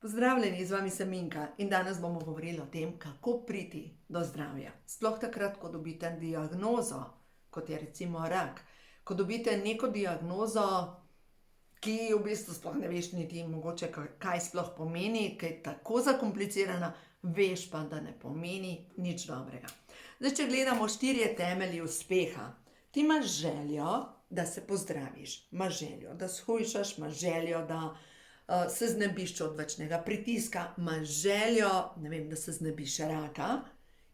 Pozdravljeni, z vami sem Minka in danes bomo govorili o tem, kako priti do zdravja. Sploh takrat, ko dobite diagnozo, kot je recimo rak, ko dobite neko diagnozo, ki v bistvu sploh ne veš niti mogoče, kaj sploh pomeni, ki je tako zakomplicirana, veš pa, da ne pomeni nič dobrega. Zdaj, če gledamo 4 temelji uspeha, ti imaš željo, da se pozdraviš, imaš željo, da shujšaš, imaš željo, da se znebiš odvečnega pritiska, imaš željo, ne vem, da se znebiš raka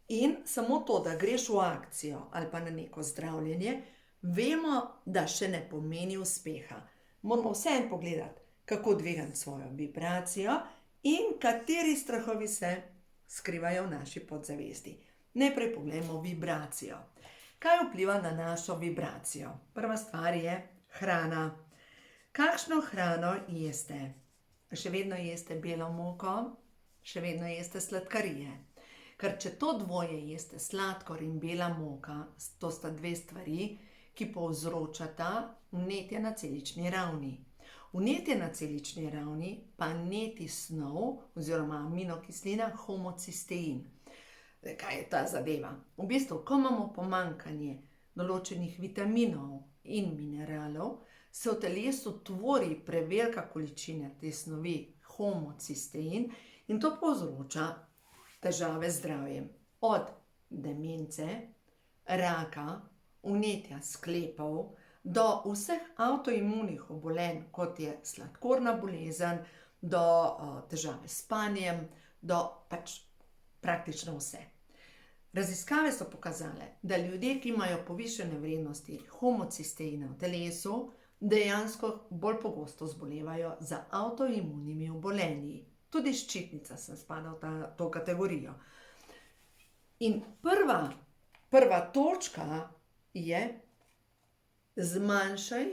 in samo to, da greš v akcijo ali pa na neko zdravljenje, vemo, da še ne pomeni uspeha. Moramo vseeno pogledati, kako dvigati svojo vibracijo in kateri strahovi se skrivajo v naši podzavesti. Najprej pogledamo vibracijo. Kaj vpliva na našo vibracijo? Prva stvar je hrana. Kakšno hrano jeste? Še vedno jeste belo moko, še vedno jeste sladkarije. Ker če to dvoje jeste, sladkor in bela moka, to sta dve stvari, ki povzročata vnetje na celični ravni. Vnetje na celični ravni pa neti snov oziroma aminokislina homocistein. Kaj je ta zadeva? V bistvu, ko imamo pomanjkanje določenih vitaminov in mineralov, se v telesu tvori prevelika količina te snovi homocistein in to povzroča težave z zdravjem. Od demence, raka, vnetja sklepov, do vseh avtoimunih obolenj, kot je sladkorna bolezen, do težave s spanjem, do praktično vse. Raziskave so pokazale, da ljudje, ki imajo povišene vrednosti homocisteina v telesu, dejansko bolj pogosto zbolevajo za avtoimunimi obolenji. Tudi ščitnica se spada v to kategorijo. In prva točka je: zmanjšaj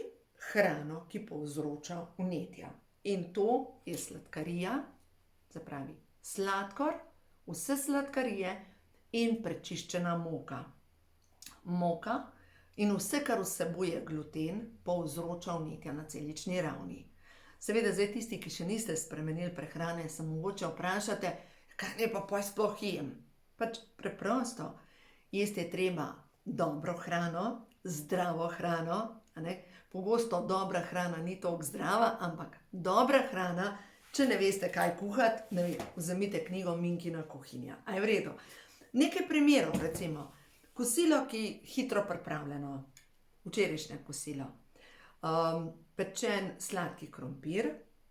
hrano, ki povzroča vnetja. In to je sladkarija, se pravi sladkor, vse sladkarije in prečiščena moka. Moka in vse, kar vsebuje gluten, povzroča vnetja na celični ravni. Seveda, zdaj tisti, ki še niste spremenili prehrane, se mogoče vprašate, kaj naj pa poj sploh jem. Preprosto, jesti je treba dobro hrano, zdravo hrano, pogosto dobra hrana ni toliko zdrava, ampak dobra hrana, če ne veste, kaj kuhati, vzemite knjigo Minkina kuhinja. A je v redu? Nekaj primerov, recimo. Kosilo, ki je hitro pripravljeno, včerajšnje kosilo. Pečen sladki krompir,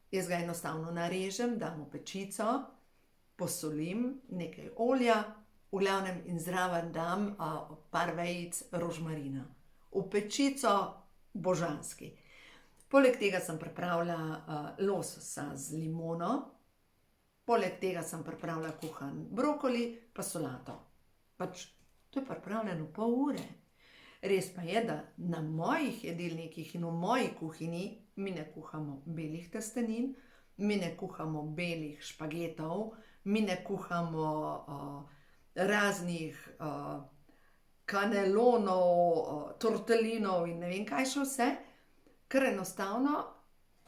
jaz ga enostavno narežem, dam v pečico, posolim, nekaj olja, v glavnem in zraven dam par vejic rožmarina. V pečico božanski. Poleg tega sem pripravila lososa z limono, poleg tega sem pripravila kuhan brokoli pa solato. To je pripravljeno v pol ure. Res pa je, da na mojih jedilnikih in v moji kuhinji mi ne kuhamo belih testenin, mi ne kuhamo belih špagetov, mi ne kuhamo raznih kanelonov, tortelinov in ne vem kaj še vse, ker enostavno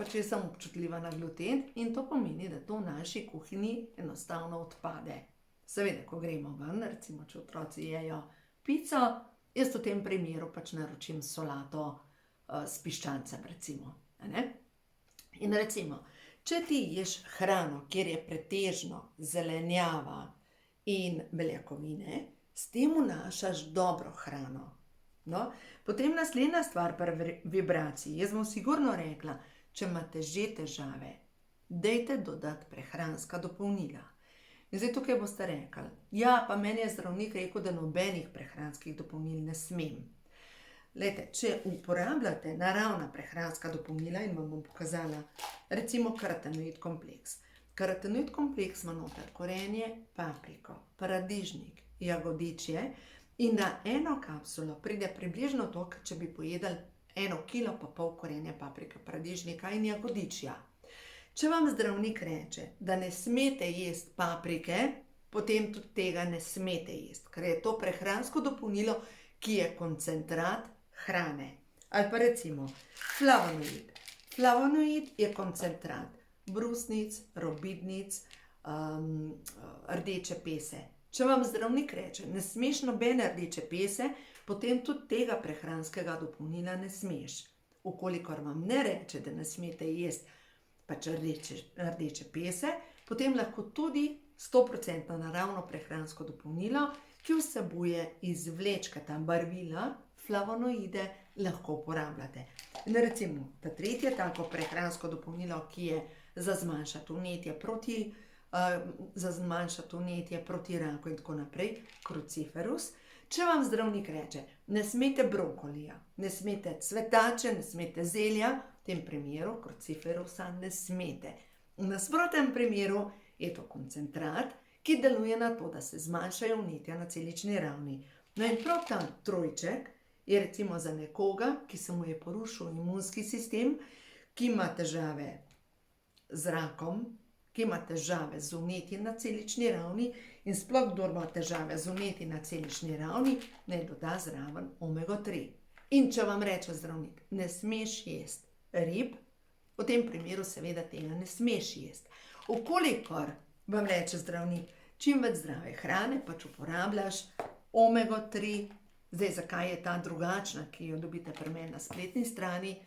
jaz sem občutljiva na gluten in to pomeni, da to v naši kuhinji enostavno odpade. Seveda, ko gremo ven, recimo, če otroci jejo pico, jaz v tem primeru naročim solato s piščancem, recimo. In recimo, če ti ješ hrano, kjer je pretežno zelenjava in beljakovine, s tem vnašaš dobro hrano. Potem naslednja stvar pri vibraciji. Jaz bom sigurno rekla, če imate že težave, dajte dodati prehranska dopolnila. In zdaj tukaj boste rekli, ja, pa meni je zdravnik rekel, da nobenih prehranskih dopolnil ne smem. Glejte, če uporabljate naravna prehranska dopolnila, in vam bom pokazala, recimo karotenoid kompleks. Karotenoid kompleks ima noter korenje, papriko, paradižnik, jagodičje in na eno kapsulo pride približno to, kot če bi pojedali 1,5 kg korenja, paprike, paradižnika in jagodičja. Če vam zdravnik reče, da ne smete jesti paprike, potem tudi tega ne smete jesti, ker je to prehransko dopolnilo, ki je koncentrat hrane. Ali pa recimo flavonoid. Flavonoid je koncentrat brusnic, robidnic, rdeče pese. Če vam zdravnik reče, ne smeš nobene rdeče pese, potem tudi tega prehranskega dopolnila ne smeš. Ukolikor vam ne reče, da ne smete jesti pač rdeče pese, potem lahko tudi 100% naravno prehransko dopolnilo, ki vsebuje izvlečkata barvila, flavonoide, lahko uporabljate. In recimo, ta tretje tako prehransko dopolnilo, ki je za zmanjšati vnetje proti raku in tako naprej, Cruciferus. Če vam zdravnik reče, ne smete brokolija, ne smete cvetače, ne smete zelja, v tem primeru Cruciferusa ne smete. V nasprotnem primeru je to koncentrat, ki deluje na to, da se zmanjšajo vnetja na celični ravni. No in prav ta trojček je recimo za nekoga, ki se mu je porušil imunski sistem, ki ima težave z rakom, ki ima težave z vnetji na celični ravni in sploh kdor ima težave z vnetji na celični ravni, naj doda zraven omega 3. In če vam reče zdravnik, ne smeš jesti rib, v tem primeru seveda tega ne smeš jesti. Ukolikor vam reče zdravnik, čim več zdrave hrane, pač uporabljaš omega 3, zdaj zakaj je ta drugačna, ki jo dobite pri meni na spletni strani,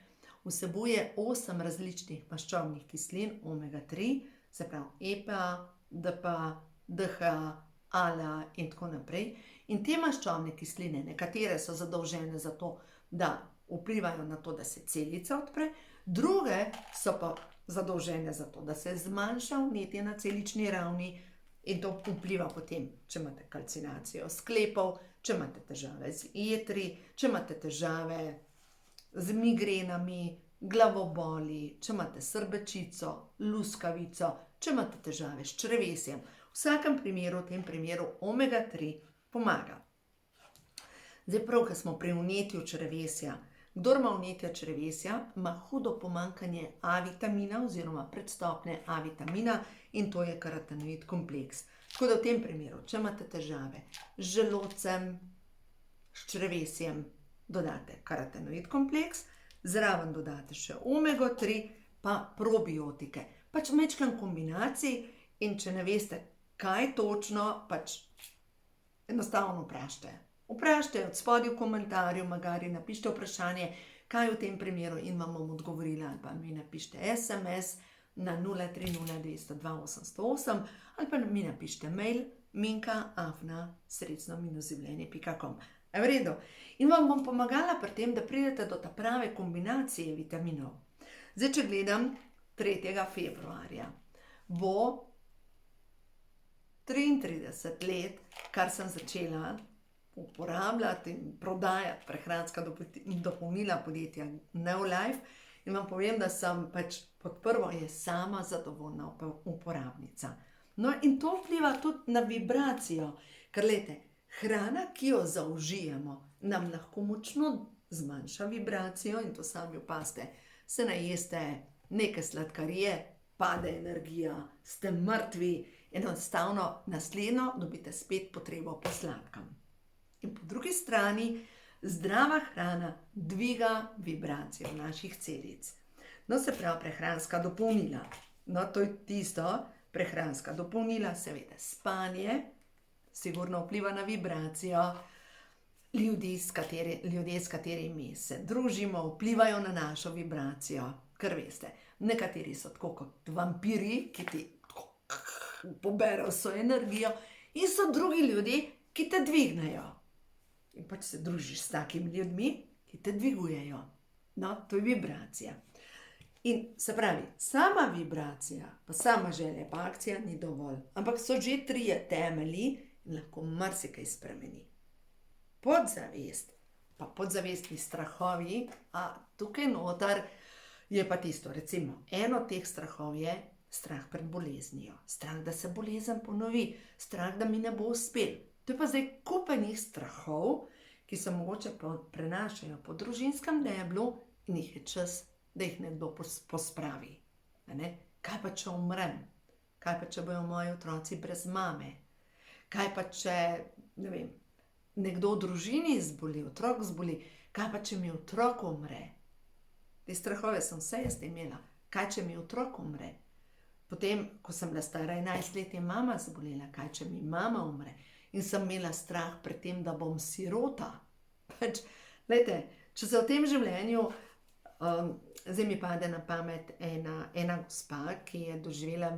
vsebuje 8 različnih maščobnih kislin omega 3, se pravi EPA, DPA, DHA, ALA in tako naprej. In te maščobne kisline, nekatere so zadolžene za to, da vplivajo na to, da se celica odpre, druge so pa zadolžene za to, da se zmanjša vnetje na celični ravni in to vpliva potem, če imate kalcinacijo sklepov, če imate težave z jetri, če imate težave z migrenami, glavoboli, če imate srbečico, luskavico, če imate težave s črevesjem. V vsakem primeru, v tem primeru omega 3 pomaga. Zdaj prav, ko smo pri vnetju črevesja, kdor ima vnetje črevesja, ima hudo pomanjkanje A vitamina oziroma predstopnje A vitamina in to je karotenoid kompleks. Tako da v tem primeru, če imate težave z želodcem, s črevesjem, dodate karotenoid kompleks, zraven dodate še omega 3 pa probiotike. Pač majčkeno kombinacij in če ne veste, kaj točno, pač enostavno vprašajte. Vprašajte od spodaj v komentarju, magari napišite vprašanje, kaj v tem primeru in vam bom odgovorila, ali pa mi napišite SMS na 030 ali pa mi napišite mail minka@srečno-življenje.com. V redu. In vam bom pomagala pri tem, da pridete do ta prave kombinacije vitaminov. Zdaj, če gledam 3. februarja, bo 33 let, kar sem začela uporabljati in prodajati prehranska dopolnila podjetja Neolife in vam povem, da sem pač pod prvo je sama zadovoljna uporabnica. No in to vpliva tudi na vibracijo, ker glejte, hrana, ki jo zaužijemo, nam lahko močno zmanjša vibracijo in to sami opazite. Se najeste neke sladkarije, pade energija, ste mrtvi, enostavno naslednjo dobite spet potrebo po sladkem. In po drugi strani, zdrava hrana dviga vibracijo naših celic. No, se pravi, prehranska dopolnila. No, to je tisto, prehranska dopolnila, seveda spanje, sigurno vpliva na vibracijo. Ljudje, s katerimi se družimo, vplivajo na našo vibracijo. Ker veste, nekateri so tako kot vampiri, ki ti poberajo vso energijo, in so drugi ljudje, ki te dvignejo. In pač se družiš s takimi ljudmi, ki te dvigujejo. No, to je vibracija. In se pravi, sama vibracija, pa sama želja, pa akcija ni dovolj. Ampak so že 3 temelji in lahko marsikaj spremeni. Podzavest, pa podzavestni strahovi, a tukaj noter je pa tisto, recimo, eno teh strahov je strah pred boleznijo, strah, da se bolezen ponovi, strah, da mi ne bo uspel. To je pa zdaj kupenih strahov, ki se mogoče prenašajo po družinskem deblu in jih je čas, da jih nekdo pospravi. Kaj pa, če umrem? Kaj pa, če bojo moji otroci brez mame? Kaj pa, če, ne vem, nekdo v družini zboli, otrok zboli? Kaj pa, če mi otrok umre? Te strahove sem vse jaz imela. Kaj, če mi otrok umre? Potem, ko sem bila stara 11 let, je mama zbolela, kaj če mi mama umre. In sem imela strah pred tem, da bom sirota. Pač, glejte, če se v tem življenju, zdaj mi pade na pamet ena gospa, ki je doživela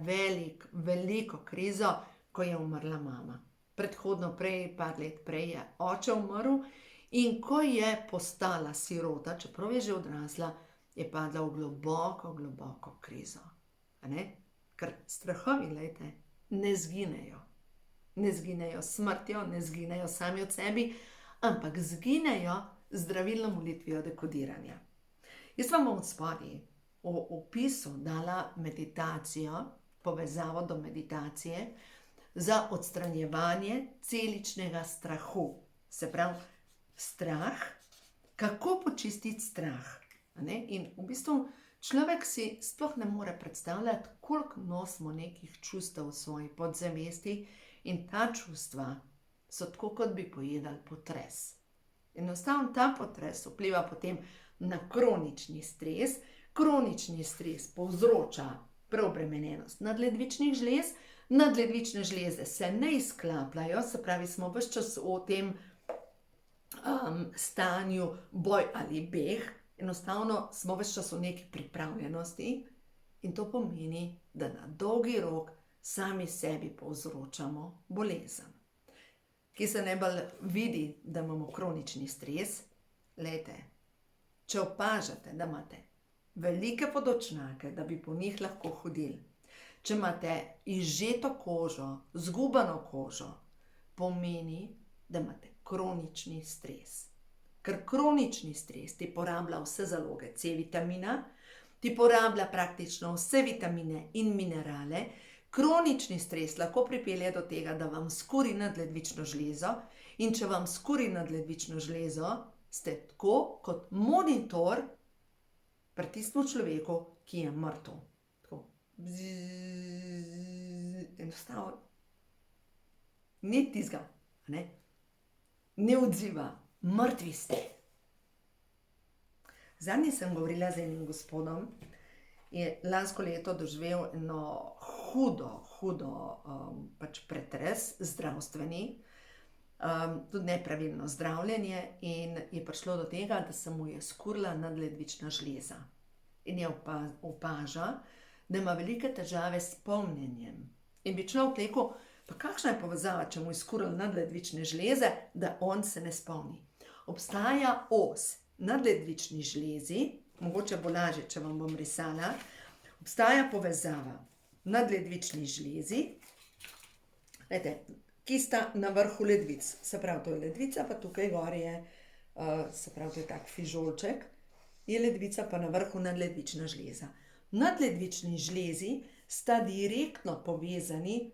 veliko krizo, ko je umrla mama. Predhodno par let prej je oče umrl in ko je postala sirota, čeprav je že odrasla, je padla v globoko krizo. Ker strahovi, glejte, ne zginejo. Ne zginejo s smrtjo, ne zginejo sami od sebi, ampak zginejo z zdravilno molitvijo dekodiranja. Jaz vam bom spodaj v opisu dala meditacijo, povezavo do meditacije za odstranjevanje celičnega strahu. Se pravi, strah, kako počistiti strah. In v bistvu človek si sploh ne more predstavljati, koliko nosimo nekih čustev v svoji podzavesti in ta čustva so tako, kot bi pojedali potres. Enostavno ta potres vpliva potem na kronični stres. Kronični stres povzroča preobremenjenost nadledvičnih žlez. Nadledvične žleze se ne izklapljajo, se pravi, smo ves čas v tem stanju boj ali beg. Enostavno smo ves čas v neki pripravljenosti in to pomeni, da na dolgi rok sami sebi povzročamo bolezen. Ki se najbolj vidi, da imamo kronični stres. Glejte, če opažate, da imate velike podočnjake, da bi po njih lahko hodili, če imate izžeto kožo, zgubano kožo, pomeni, da imate kronični stres. Ker kronični stres ti porablja vse zaloge C-vitamina, ti porablja praktično vse vitamine in minerale. Kronični stres lahko pripelje do tega, da vam skuri nadledvično žlezo in če vam skuri nadledvično žlezo, ste tako kot monitor pri tistem človeku, ki je mrtev. Tako. Enostavno. Ni tizga, ne odziva. Mrtvi ste. Zadnji sem govorila z enim gospodom, je lansko leto doživel eno hudo pretres zdravstveni, tudi nepravilno zdravljenje in je prišlo do tega, da se mu je skurila nadledvična žleza. In je opaža, da ima velike težave s pomnjenjem. In bi človek rekel, pa kakšna je povezava, če mu je skurila nadledvične žleze, da on se ne spomni. Obstaja os nadledvični žlezi, mogoče bo lažje, če vam bom risala. Obstaja povezava nadledvični žlezi, ki sta na vrhu ledvic. Se pravi, to je ledvica, pa tukaj gor je, se pravi, to je tak fižolček, je ledvica, pa na vrhu nadledvična žleza. Nadledvični žlezi sta direktno povezani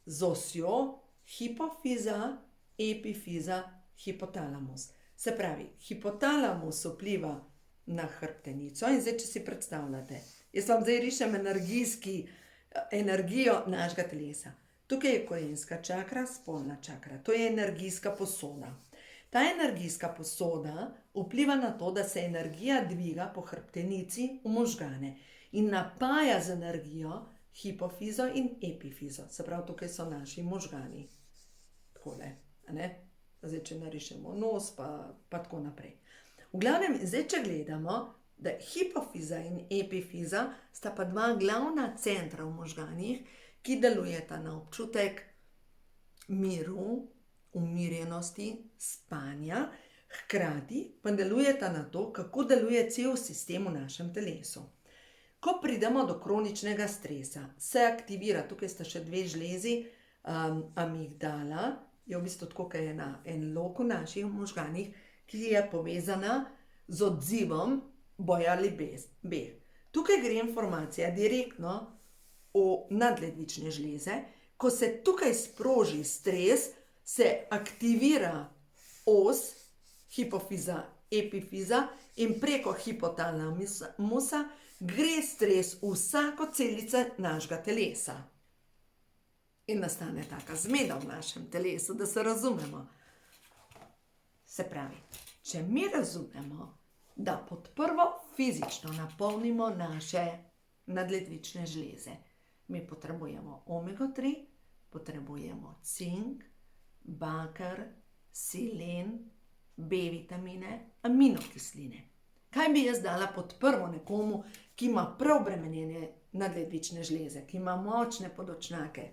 z osjo hipofiza, epifiza, hipotalamus. Se pravi, hipotalamus vpliva na hrbtenico in zdaj, če si predstavljate, jaz vam zdaj rišem energijo našega telesa. Tukaj je korenska čakra, spolna čakra, to je energijska posoda. Ta energijska posoda vpliva na to, da se energija dviga po hrbtenici v možgane in napaja z energijo hipofizo in epifizo. Se pravi, tukaj so naši možgani. Takole, Zdaj, če narišemo nos, pa tako naprej. V glavnem, zdaj, če gledamo, da hipofiza in epifiza sta pa dva glavna centra v možganih, ki delujeta na občutek miru, umirjenosti, spanja, hkrati pa delujeta na to, kako deluje cel sistem v našem telesu. Ko pridemo do kroničnega stresa, se aktivira, tukaj sta še dve žlezi, amigdala, je v bistvu tako, kot je en lok v naših možganih, ki je povezana z odzivom boja ali beg. Tukaj gre informacija direktno v nadledvične žleze. Ko se tukaj sproži stres, se aktivira os hipofiza, epifiza in preko hipotalamusa gre stres v vsako celico našega telesa. In nastane taka zmeda v našem telesu, da se razumemo. Se pravi, če mi razumemo, da pod prvo fizično napolnimo naše nadledvične žleze, Mi potrebujemo omega-3, potrebujemo cink, baker, selen, B-vitamine, aminokisline. Kaj bi jaz dala pod prvo nekomu, ki ima preobremenjene nadledvične žleze, ki ima močne podočnjake,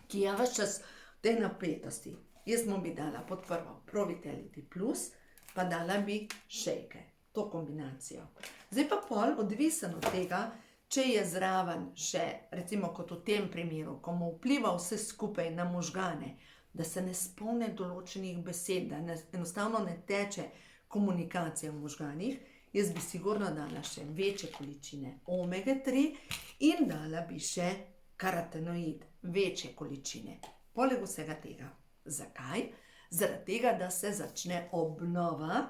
ki je ves čas v tej napetosti? Jaz mu bi dala pod prvo Pro-Vitality Plus, pa dala bi šejke, to kombinacijo. Zdaj pa pol, odvisen od tega, če je zraven še, recimo kot v tem primeru, ko mu vpliva vse skupaj na možgane, da se ne spomne določenih besed, da enostavno ne teče komunikacija v možganih, jaz bi sigurno dala še večje količine omega-3 in dala bi še karotenoid, večje količine. Poleg vsega tega. Zakaj? Zaradi tega, da se začne obnova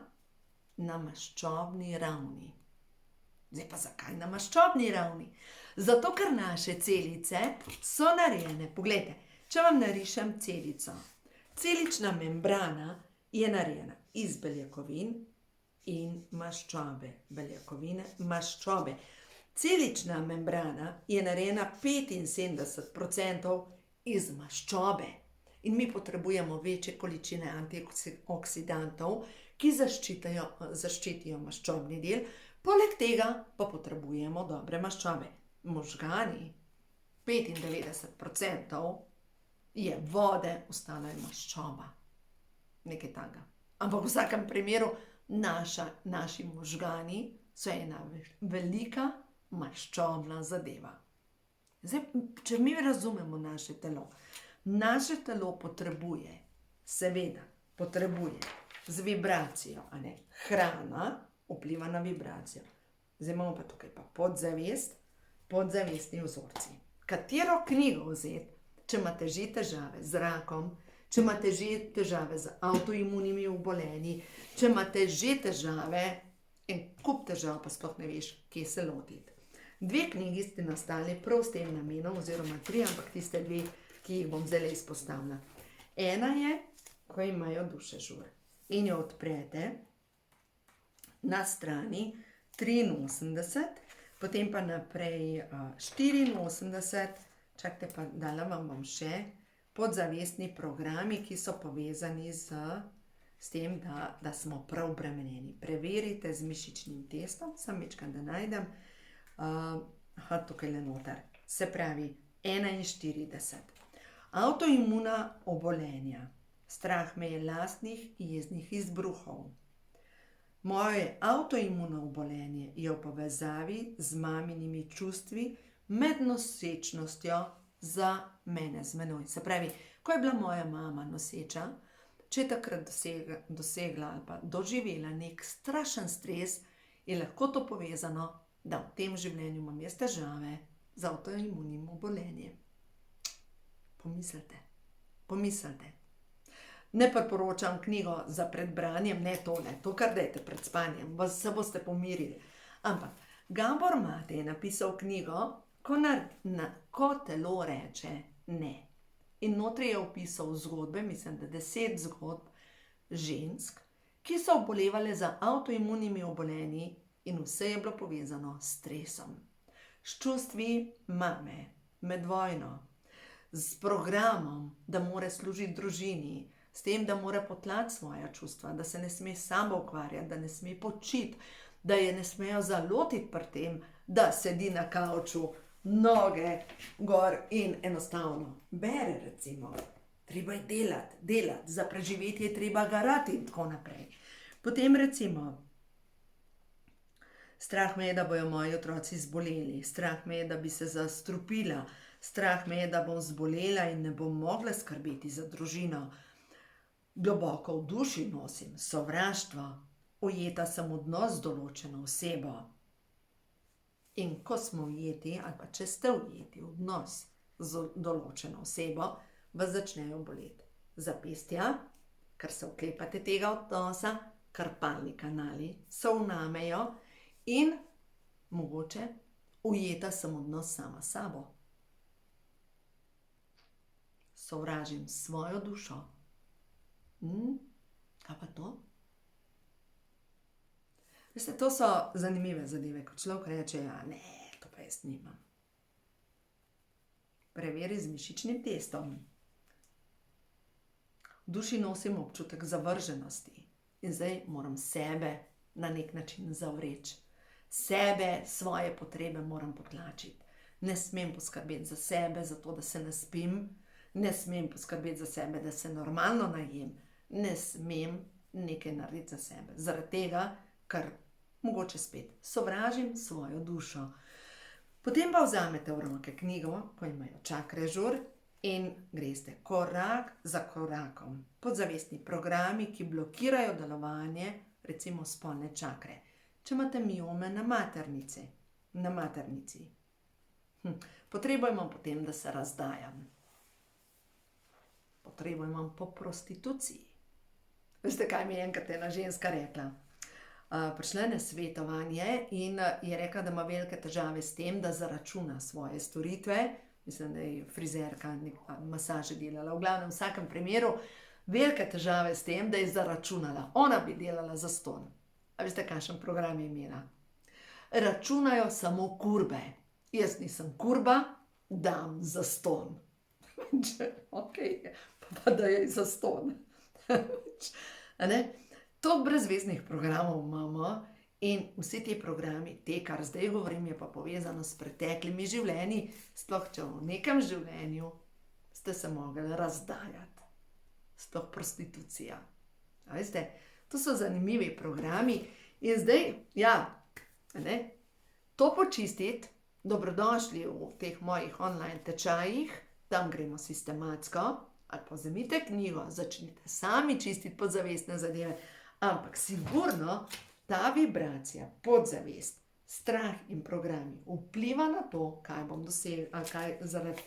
na maščobni ravni. Zdaj pa zakaj na maščobni ravni? Zato, ker naše celice so narejene. Poglejte, če vam narišem celico. Celična membrana je narejena iz beljakovin in maščobe. Beljakovine, maščobe. Celična membrana je narejena 75% iz maščobe. In mi potrebujemo večje količine antioksidantov, ki zaščitijo maščobni del. Poleg tega pa potrebujemo dobre maščobe. Možgani, 95% je vode, ostalo je maščoba. Nekaj takega. Ampak v vsakem primeru naši možgani so ena velika maščobna zadeva. Zdaj, če mi razumemo naše telo potrebuje, seveda, z vibracijo, a ne, hrana vpliva na vibracijo. Zdaj imamo pa tukaj pa podzavestni vzorci. Katero knjigo vzeti, če imate že težave z rakom, če imate že težave z avtoimunimi obolenji, če imate že težave, en kup težav, pa sploh ne veš, kje se lotiti. 2 knjigi ste nastali prav s tem namenom, oziroma 3, ampak tiste 2, ki jih bom zdaj izpostavila. Ena je, ko imajo duše žur. In jo odprete na strani 83, potem pa naprej 84, čakajte pa, dala vam bom še podzavestni programi, ki so povezani s tem, da smo preobremenjeni. Preverite z mišičnim testom, sam večkrat da najdem, tukaj le noter, se pravi 41. Avtoimuna obolenja. Strah me je lastnih jeznih izbruhov. Moje avtoimuno obolenje je v povezavi z maminimi čustvi med nosečnostjo za mene, z menoj. Se pravi, ko je bila moja mama noseča, če je takrat dosegla ali pa doživela nek strašen stres, je lahko to povezano, da v tem življenju imam jaz težave z avtoimunim obolenjem. Pomislite. Ne priporočam knjigo za pred branjem, ne tole, to kar dajte pred spanjem, se boste pomirili. Ampak Gabor Mate je napisal knjigo, ko telo reče ne. In notri je opisal zgodbe, mislim, da 10 zgodb žensk, ki so obolevale za avtoimunimi obolenji in vse je bilo povezano s stresom. S čustvi mame, med vojno, s programom, da mora služiti družini, s tem, da mora potlati svoja čustva, da se ne sme sama ukvarjati, da ne sme počiti, da je ne smejo zalotiti pri tem, da sedi na kavču, noge gor in enostavno bere, recimo. Treba je delati, za preživetje je treba garati in tako naprej. Potem recimo, strah me je, da bojo moji otroci zboleli, strah me je, da bi se zastrupila, strah me je, da bom zbolela in ne bom mogla skrbeti za družino. Globoko v duši nosim sovraštvo, ujeta sem v odnos z določeno osebo. In ko smo ujeti, ali pa če ste ujeti v odnos z določeno osebo, vas začnejo boleti zapestja, ker se oklepate tega odnosa, krpalni kanali se vnamejo in mogoče ujeta sem odnos sama s sabo. Sovražim svojo dušo. Kaj pa to? Veste, to so zanimive zadeve, ko človek reče, ja, ne, to pa jaz nimam. preveri z mišičnim testom. V duši nosim občutek zavrženosti in zdaj moram sebe na nek način zavreči. Sebe, svoje potrebe moram potlačiti. Ne smem poskrbeti za sebe, zato da se naspim, ne smem poskrbeti za sebe, da se normalno najem, ne smem nekaj narediti za sebe. Zaradi tega, ker mogoče spet sovražim svojo dušo. Potem pa vzamete v roke knjigo, ko imajo čakre žur, in greste korak za korakom. Podzavestni programi, ki blokirajo delovanje, recimo spolne čakre. Če imate miome na maternici, potrebujemo potem, da se razdajam. Potrebujemo po prostituciji. Veste, kaj mi je enkrat ena ženska rekla? Prišla je na svetovanje in je rekla, da ima velike težave s tem, da zaračuna svoje storitve. Mislim, da je frizerka, masaže delala. V glavnem, v vsakem primeru, velike težave s tem, da je zaračunala. Ona bi delala zastonj. A veste, kakšen program je imela? Računajo samo kurbe. Jaz nisem kurba, dam zastonj. Ok, pa da je zastonj. To brezveznih programov imamo in vsi ti programi, te, kar zdaj govorim, je pa povezano s preteklimi življenji, sploh če v nekem življenju ste se mogli razdajati. Sploh prostitucija. A veste, to so zanimivi programi in zdaj, to počistiti, dobrodošli v teh mojih online tečajih, tam gremo sistematsko, ali pa vzemite knjigo, začnite sami čistiti podzavestne zadeve, ampak sigurno ta vibracija, podzavest, strah in programi vpliva na to, kaj bom dosegla, zaradi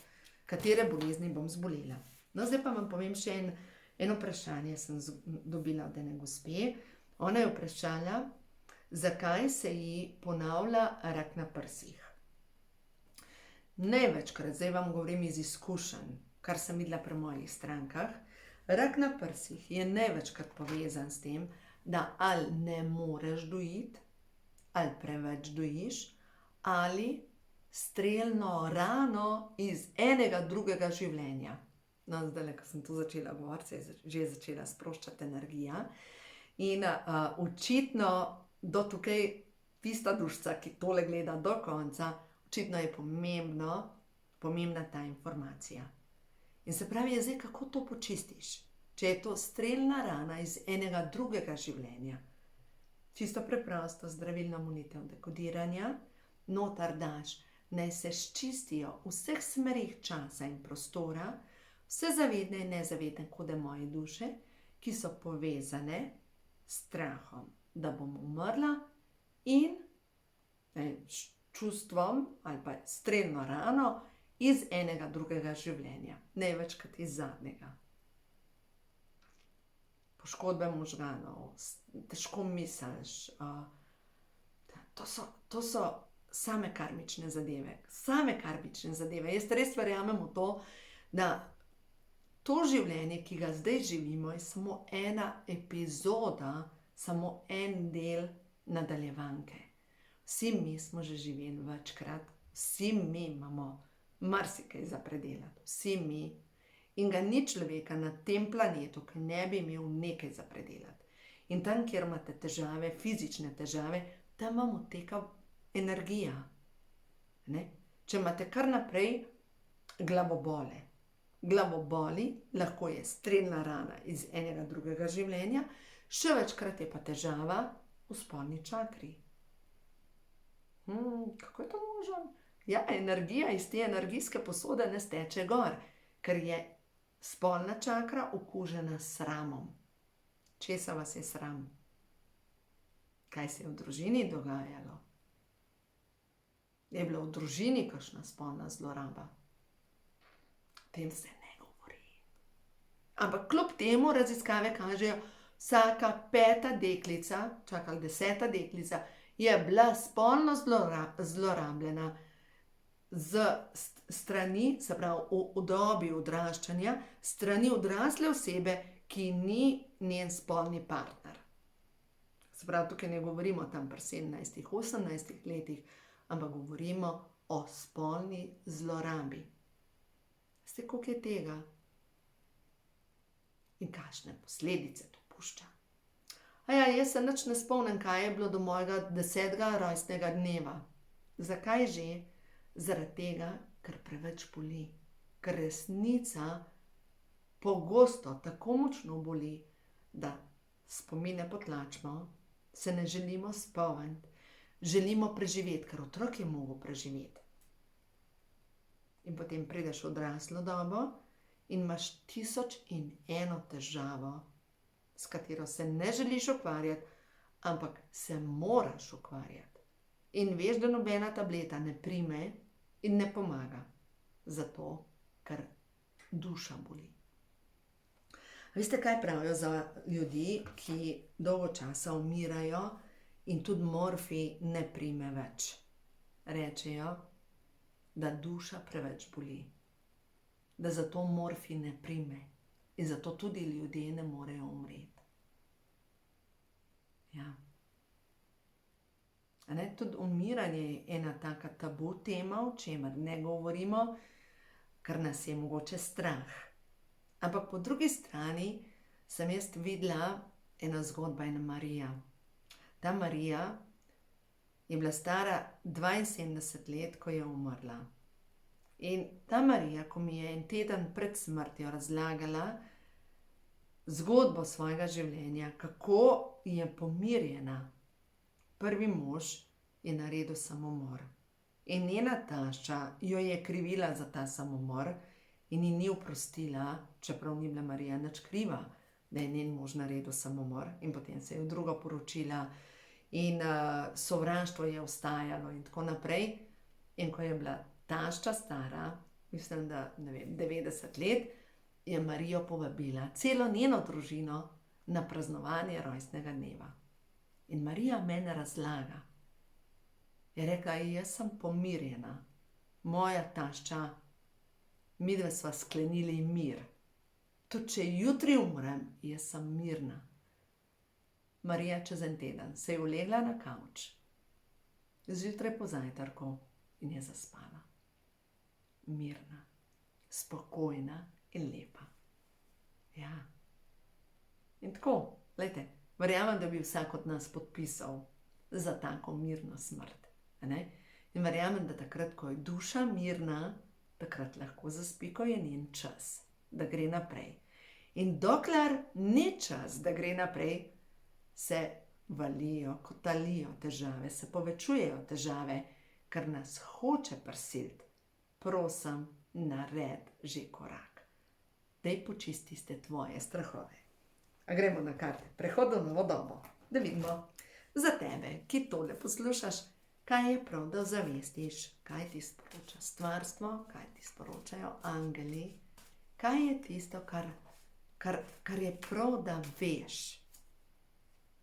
katere bolezni bom zbolela. No, zdaj pa vam povem še eno vprašanje, sem dobila od ene gospe. Ona je vprašala, zakaj se ji ponavlja rak na prsih. Največkrat, zdaj vam govorim iz izkušenj, kar sem videla pri mojih strankah, rak na prsih je največkrat povezan s tem, da ali ne moreš dojiti, ali preveč dojiš, ali strelno rano iz enega drugega življenja. No, zdaj, ko sem tu začela govoriti, se je že začela sproščati energija. In očitno do tukaj tista dušica, ki tole gleda do konca, očitno je pomembna ta informacija. In se pravi, zdaj, kako to počistiš? Če je to strelna rana iz enega drugega življenja, čisto preprosto zdravilna molitev dekodiranja, notar daš, naj se sčistijo v vseh smerih časa in prostora, vse zavedne in nezavedne kode moje duše, ki so povezane s strahom, da bom umrla in s čustvom ali pa strelno rano iz enega drugega življenja, največkrat iz zadnjega. Poškodbe možganov, težko misliš, to so same karmične zadeve. Jaz res verjamem v to, da to življenje, ki ga zdaj živimo, je samo ena epizoda, samo en del nadaljevanke. Vsi mi smo že živeli večkrat, vsi mi imamo marsikaj za predelati, vsi mi. In ga ni človeka na tem planetu, ki ne bi imel nekaj za predelati. In tam, kjer imate težave, fizične težave, tam vam odteka energija. Če imate kar naprej glavoboli, lahko je strelna rana iz enega drugega življenja, še večkrat je pa težava v spolni čakri. Kako je to možno? Ja, energija iz te energijske posode ne steče gor, ker je spolna čakra okužena s sramom. Česa vas je sram? Kaj se je v družini dogajalo? Je bila v družini kakšna spolna zloraba? O tem se ne govori. Ampak kljub temu raziskave kažejo, vsaka 5. deklica, čakaj, 10. deklica, je bila spolno zlorabljena z strani, se pravi v dobi odraščanja, strani odrasle osebe, ki ni njen spolni partner. Se pravi, tukaj ne govorimo tam pri 17, 18 letih, ampak govorimo o spolni zlorabi. Veste, koliko je tega? In kakšne posledice to pušča. Jaz se nič ne spomnim, kaj je bilo do mojega 10. rojstnega dneva. Zakaj že? Zaradi tega, ker preveč boli. Ker resnica pogosto tako močno boli, da spomine potlačimo, se ne želimo spomniti, želimo preživeti, ker otrok je mogel preživeti. In potem prideš v odraslo dobo in imaš 1001 težavo, s katero se ne želiš ukvarjati, ampak se moraš ukvarjati. In veš, da nobena tableta ne prime in ne pomaga. Zato, ker duša boli. Veste, kaj pravijo za ljudi, ki dolgo časa umirajo in tudi morfij ne prime več? Rečejo, da duša preveč boli. Da zato morfij ne prime. In zato tudi ljudje ne morejo umreti. Ja. Tudi umiranje je ena taka tabu tema, o čemer ne govorimo, ker nas je mogoče strah. Ampak po drugi strani sem jaz videla eno zgodbo, ena Marija. Ta Marija je bila stara 72 let, ko je umrla. In ta Marija, ko mi je en teden pred smrtjo razlagala zgodbo svojega življenja, kako je pomirjena, prvi mož je naredil samomor. In njena tašča jo je krivila za ta samomor in ji ni oprostila, čeprav ni bila Marija nič kriva, da je njen mož naredil samomor. In potem se je v drugo poročila in sovraštvo je ostajalo in tako naprej. In ko je bila tašča stara, mislim, da 90 let, je Marijo povabila, celo njeno družino, na praznovanje rojstnega dneva. In Marija meni razlaga. Je rekla, jaz sem pomirjena, moja tašča, midve sva sklenili mir. Tudi če jutri umrem, jaz sem mirna. Marija čez en teden se je ulegla na kavč, zjutraj po zajtrku in je zaspala. Mirna, spokojna in lepa. Ja. In tako, glejte, verjamem, da bi vsak od nas podpisal za tako mirno smrt. In verjamem, da takrat, ko je duša mirna, takrat lahko zaspi, ko je njen čas, da gre naprej. In dokler ni čas, da gre naprej, se valijo, kotalijo težave, se povečujejo težave, ker nas hoče prisiliti. Prosim, naredi že korak. Daj počisti ste tvoje strahove. A gremo na karte. Prehod v novo dobo. Da vidimo za tebe, ki tole poslušaš, kaj je prav, da zavestiš, kaj ti sporoča stvarstvo, kaj ti sporočajo angeli, kaj je tisto, kar je prav, da veš.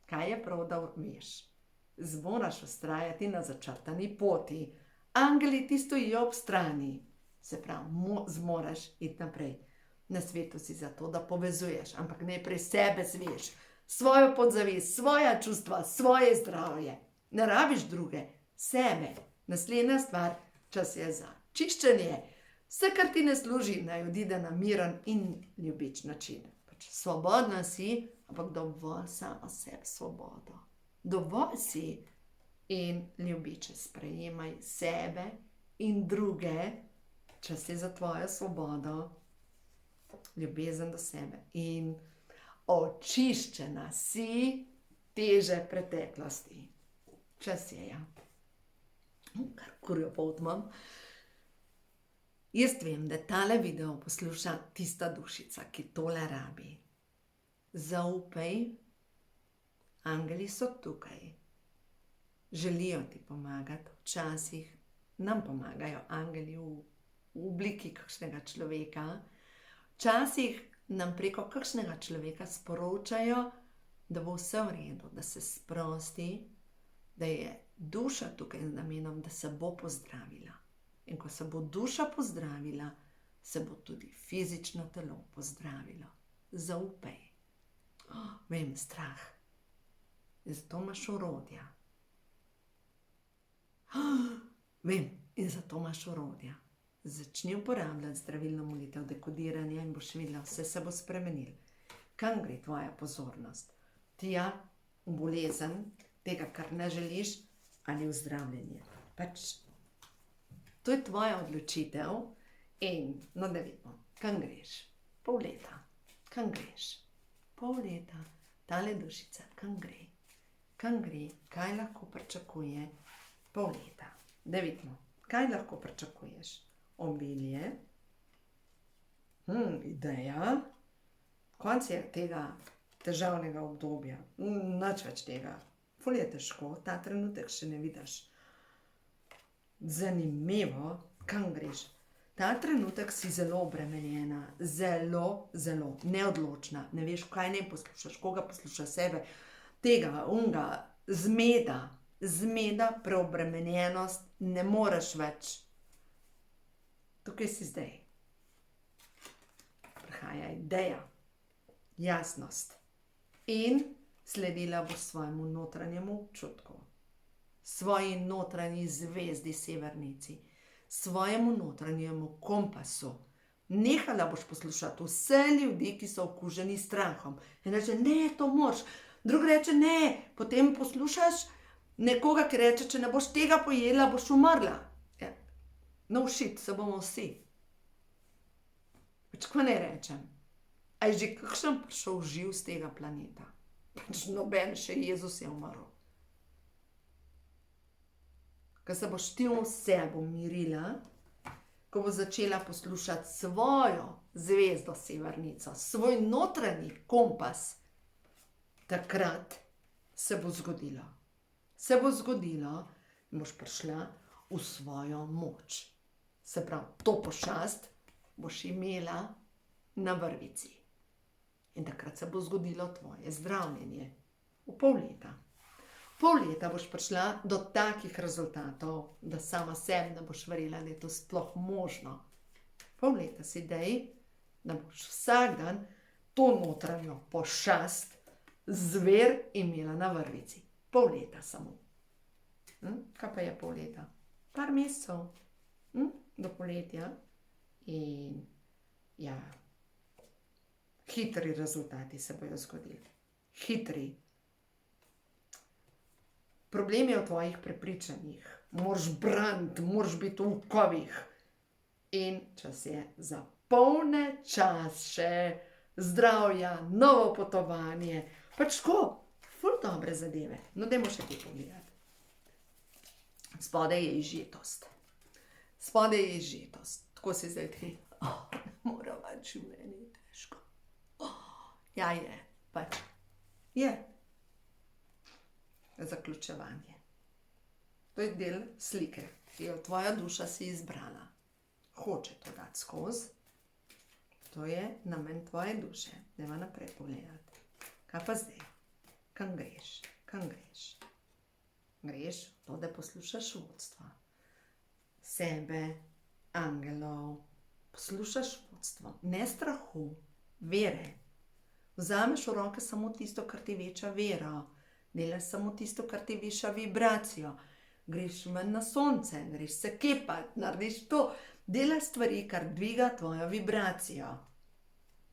Kaj je prav, da veš? Zmoraš vztrajati na začrtani poti. Angeli ti stojijo ob strani. Se pravi, zmoraš iti naprej. Na svetu si zato, da povezuješ, ampak najprej sebe zveš, svojo podzavest, svoja čustva, svoje zdravje. Ne rabiš druge, sebe. Naslednja stvar, čas je za čiščenje. Vse, kar ti ne služi, naj odide na miren in ljubeč način. Svobodna si, ampak dovolj samo sebi svobodo. Dovolj si in ljubeče sprejemaj sebe in druge, čas je za tvojo svobodo, ljubezen do sebe. In očiščena si teže preteklosti. Čas je, ja. Kar kurjo pot imam. Jaz vem, da tale video posluša tista dušica, ki tole rabi. Zaupaj, angeli so tukaj. Želijo ti pomagati, včasih nam pomagajo angeli v obliki kakšnega človeka. Včasih nam preko kakšnega človeka sporočajo, da bo vse v redu, da se sprosti, da je duša tukaj z namenom, da se bo pozdravila. In ko se bo duša pozdravila, se bo tudi fizično telo pozdravilo. Zaupaj. Vem, strah. In zato imaš orodja. Vem, in zato imaš orodja. začni uporabljati zdravilno molitev, dekodiranje in boš videla, vse se bo spremenilo. Kam gre tvoja pozornost? Tja v bolezen, tega, kar ne želiš, ali v zdravljenje. Pač, to je tvoja odločitev in, no da vidimo, kam greš? Pol leta. Kam greš? Pol leta. Tale dušica, kam gre? Kam gre? Kaj lahko pričakuje? Pol leta. Da vidimo, kaj lahko pričakuješ? Obilje. Ideja. Konec je tega težavnega obdobja. Nič več tega. Ful je težko, ta trenutek še ne vidiš. Zanimivo, kam greš? Ta trenutek si zelo obremenjena, zelo, zelo neodločna. Ne veš, kaj ne poslušaš, koga poslušaš, sebe, tega, unga, zmeda, preobremenjenost, ne moreš več. Tukaj si zdaj. Prihaja ideja, jasnost in sledila boš svojemu notranjemu občutku, svoji notranji zvezdi severnici, svojemu notranjemu kompasu. Nehala boš poslušati vse ljudi, ki so okuženi s strahom. In reče, ne, to moraš. Drug reče, ne. Potem poslušaš nekoga, ki reče, če ne boš tega pojela, boš umrla. No shit, se bomo vsi. Pač ko ne rečem. A je že kakšen prišel živ z tega planeta? Pač noben, še Jezus je umrl. Ko se boš ti vse umirila, ko bo začela poslušati svojo zvezdo severnico, svoj notranji kompas, takrat se bo zgodilo. Se bo zgodilo in boš prišla v svojo moč. Se pravi, to pošast boš imela na vrvici. In takrat se bo zgodilo tvoje zdravljenje. V pol leta. Pol leta boš prišla do takih rezultatov, da sama sebi ne boš verjela, da je to sploh možno. Pol leta si dej, da boš vsak dan to notranjo pošast, zver imela na vrvici. Pol leta samo. Kaj pa je pol leta? Par mesecev. Do poletja. In ja, hitri rezultati se bojo zgodili. Hitri. Problem je v tvojih prepričanjih. Moraš braniti, moraš biti v kovih. In čas je za polne čase, zdravja, novo potovanje. Pač tako, ful dobre zadeve. No, dajmo še ti pogledati. Spodaj je izžetost. Spodaj je izžetost. Tako si zdaj ti. Moram več življenje, težko. Ja, je. Pač. Je. Zaključevanje. To je del slike, ki jo tvoja duša si izbrala. Hoče to dati skozi. To je namen tvoje duše. Dajmo naprej pogledati. Kaj pa zdaj? Kam greš? Kam greš? Greš v to, da poslušaš vodstva. Sebe, angelov. Poslušaš vodstvo. Ne strahu, vere. Vzameš v roke samo tisto, kar ti veča vero. Delaš samo tisto, kar ti viša vibracijo. Greš ven na sonce, greš se kepat, narediš to. Delaš stvari, kar dviga tvojo vibracijo.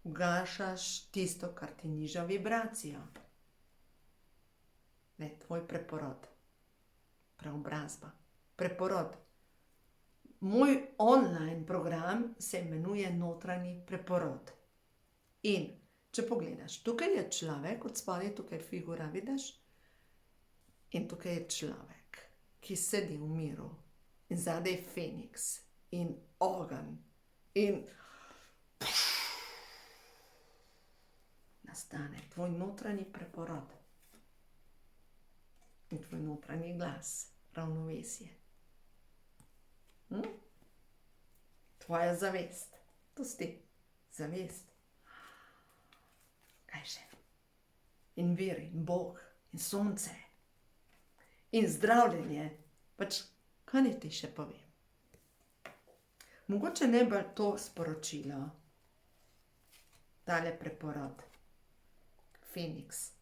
Ugašaš tisto, kar ti niža vibracijo. Ne, tvoj preporod. Preobrazba. Preporod. Moj online program se imenuje Notranji preporod. In če pogledaš, tukaj je človek, od spodaj tukaj figura, vidiš? In tukaj je človek, ki sedi v miru. In zadaj je Feniks. In ogenj. In nastane tvoj notranji preporod. In tvoj notranji glas. Ravnovesje. Tvoja zavest. To si ti. Zavest. Kaj še? In vir, in Bog, in sonce. In zdravljenje. Pač, kaj naj ti še povem? Mogoče ne bi to sporočilo. Tale preporod. Feniks.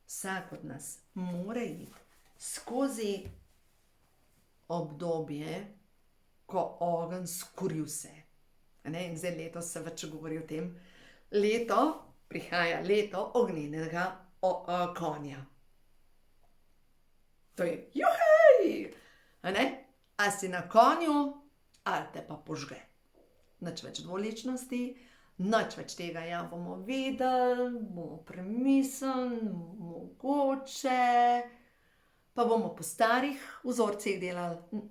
Vsak od nas mora iti skozi obdobje ko ogenj skuri vse. In zdaj letos se več govori o tem. Prihaja leto ognjenega konja. To je juhej! A si na konju, ali te pa požge. Nič več dvoličnosti, nič več tega, ja, bomo videli, bomo premislili, mogoče, pa bomo po starih vzorcih delali.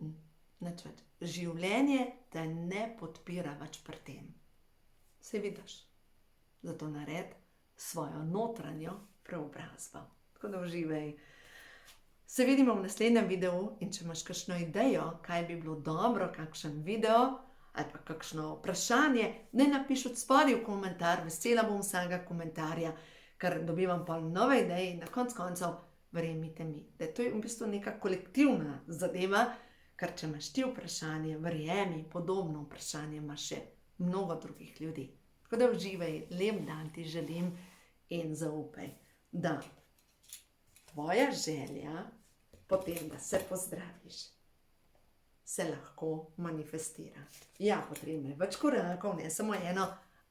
Nič več. Življenje te ne podpira več pri tem. Saj vidiš. Zato naredi svojo notranjo preobrazbo. Tako da uživaj. Se vidimo v naslednjem videu in če imaš kakšno idejo, kaj bi bilo dobro, kakšen video ali pa kakšno vprašanje, ne napiš od spodaj v komentar, vesela bom vsega komentarja, ker dobivam pa nove ideje in na koncu koncev, verjemite mi, da to je v bistvu neka kolektivna zadeva, ker če imaš ti vprašanje, verjemi, podobno vprašanje ima še mnogo drugih ljudi. Tako da uživaj, lep dan ti želim in zaupaj, da tvoja želja potem, da se pozdraviš, se lahko manifestira. Ja, potrebno je več korakov, ne samo eno,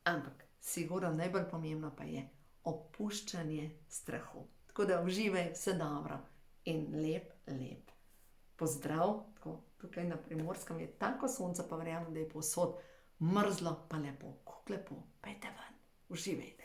ampak sigurno najbolj pomembno pa je opuščanje strahu. Tako da uživaj, vse dobro in lep pozdrav. Tako, tukaj na Primorskem je tako sonce, pa verjamem, da je povsod mrzlo, pa lepo, kako lepo, pejte ven, uživajte.